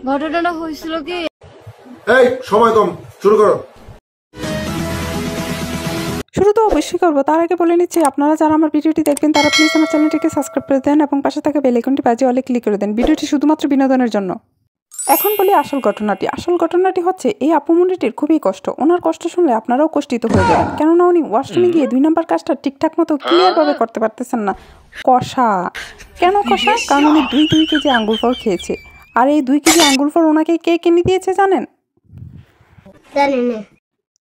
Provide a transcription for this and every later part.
ঘটনাটা হয়েছিল কি, এই সময় কম, শুরু করো। শুরু তো অবশ্যই করবো, তার আগে বলে নিচ্ছি আপনারা যারা আমার ভিডিওটি দেখবেন তারা প্লিজ আমার চ্যানেলটিকে সাবস্ক্রাইব করে দেন এবং পাশে থাকা বেল আইকনটি বাজিয়ে অলে ক্লিক করে দেন। ভিডিওটি শুধুমাত্র বিনোদনের জন্য। এখন বলি আসল ঘটনাটি হচ্ছে এই আপুমুন্ডিটির খুবই কষ্ট। ওনার কষ্ট শুনলে আপনারাও কষ্টিত হয়ে যাবেন, কেননা উনি ওয়াশরুমে গিয়ে 2 নম্বর কাজটা ঠিকঠাক মতো ক্লিয়ারভাবে করতে পারতেছেন না। কষা কেন কষা? কারণ উনি 2 কেজি আঙ্গুর ফল খেয়েছে। আর এই 2 কেজি আঙ্গুর ফল ওনাকে কে কিনে দিয়েছে জানেন?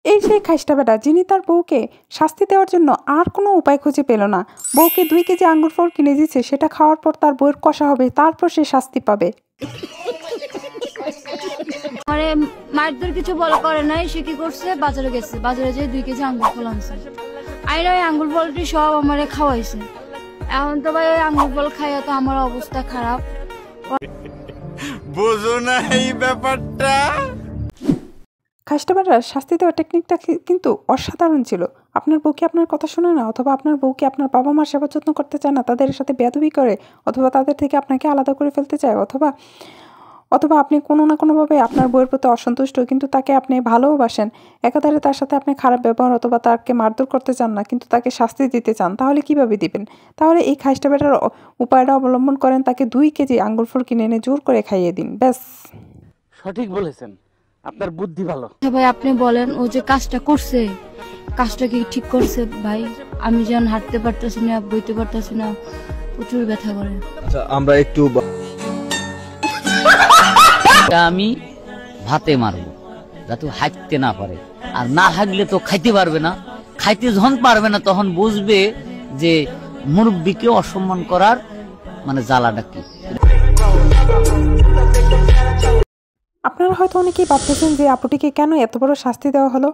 এই সেই খাইস্টা বেটা, যিনি তার বউকে শাস্তি দেওয়ার জন্য আর কোনো উপায় খুঁজে পেল না। বউকে 2 কেজি আঙ্গুর ফল কিনে দিচ্ছে, সেটা খাওয়ার পর তার বউয়ের কষা হবে, তারপর সে শাস্তি পাবে। মানে মায়ের কিছু বলা করে নাই, সে কি করছে, বাজারে গেছে, বাজারে যেয়ে 2 কেজি আঙ্গুর ফল আনছে। আইনা ওই আঙ্গুর ফলটি সব আমারে খাওয়াইছে। এখন তো ভাই ওই আঙ্গুর ফল খাইয়া তো আমার অবস্থা খারাপ। বুঝো না এই ব্যাপারটা। খাইস্টা বেটার শাস্তি দেওয়ার টেকনিকটা কিন্তু অসাধারণ ছিল। আপনার বউকে আপনার কথা শোনে না, অথবা আপনার বউকে আপনার বাবা মার সেবা যত্ন করতে চায় না, তাদের সাথে বেয়াদবি করে, অথবা তাদের থেকে আপনাকে আলাদা করে ফেলতে চায়, অথবা আপনি কোনো না কোনোভাবে আপনার বউয়ের প্রতি অসন্তুষ্ট, কিন্তু তাকে আপনি ভালোবাসেন, একাধারে তার সাথে আপনি খারাপ ব্যবহার অথবা তাকে মারধর করতে চান না, কিন্তু তাকে শাস্তি দিতে চান, তাহলে কিভাবে দিবেন? তাহলে এই খাইস্টা বেটার উপায়টা অবলম্বন করেন, তাকে 2 কেজি আঙ্গুর ফল কিনে এনে জোর করে খাইয়ে দিন, ব্যাস। সঠিক বলেছেন, আপনার বুদ্ধি ভালো। ভাই আপনি বলেন, ও যে কাজটা করছে, কাজটা কি ঠিক করছে ভাই? আমি যেন হাঁটতে পারতেছি না, বইতে পারতেছি না, প্রচুর ব্যথা করে। আচ্ছা আমরা একটু আমি ভাতে মারবো যাতে হাঁটতে না পারে, আর না হাঁটলে তো খাইতে পারবে না। খাইতে যখন পারবে না তখন বুঝবে যে মুরব্বীকে অসম্মান করার মানে জ্বালাটা কি। আপনারা হয়তো অনেকেই ভাবতেছেন যে আপুটিকে কেন এত বড় শাস্তি দেওয়া হলো।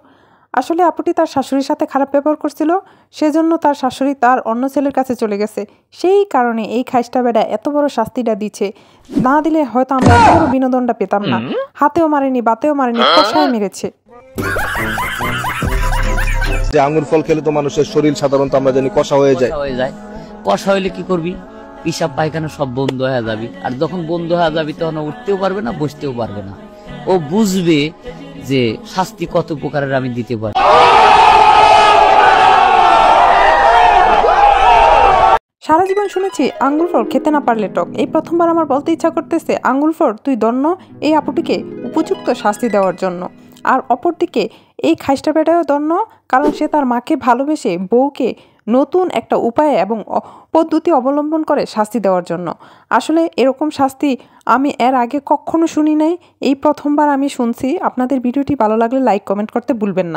আসলে আপুটি তার শাশুড়ির সাথে খারাপ ব্যবহার করছিল, সেজন্য তার শাশুড়ি তার অন্য ছেলের কাছে চলে গেছে। সেই কারণে এই খাইস্টা বেটা এত বড় শাস্তিটা দিচ্ছে। না দিলে হয়তো আমরা এত বড় বিনোদনটা পেতাম না। হাতেও মারেনি, বাতেও মারেনি, কষায় মেরেছে। যে আঙ্গুর ফল খেলে তো মানুষের শরীর সাধারণত আমরা জানি কষা হয়ে যায়। কষা হইলে কি করবি? পিসাব পায়খানা সব বন্ধ হয়ে যাবি, আর যখন বন্ধ হয়ে যাবি তখন উঠতেও পারবে না, বসতেও পারবে না। ও বুঝবে যে শাস্তি কত প্রকারের আমি দিতে পারি। সারা জীবন শুনেছি আঙ্গুর ফল খেতে না পারলে টক, এই প্রথমবার আমার বলতে ইচ্ছা করতেছে, আঙ্গুর ফল তুই দন্য এই আপুটিকে উপযুক্ত শাস্তি দেওয়ার জন্য। আর অপরদিকে এই খাইস্টা বেটাও দন্য, কারণ সে তার মাকে ভালোবেসে বউকে নতুন একটা উপায় এবং পদ্ধতি অবলম্বন করে শাস্তি দেওয়ার জন্য। আসলে এরকম শাস্তি আমি এর আগে কখনো শুনি নাই, এই প্রথমবার আমি শুনছি। আপনাদের ভিডিওটি ভালো লাগলে লাইক কমেন্ট করতে ভুলবেন না।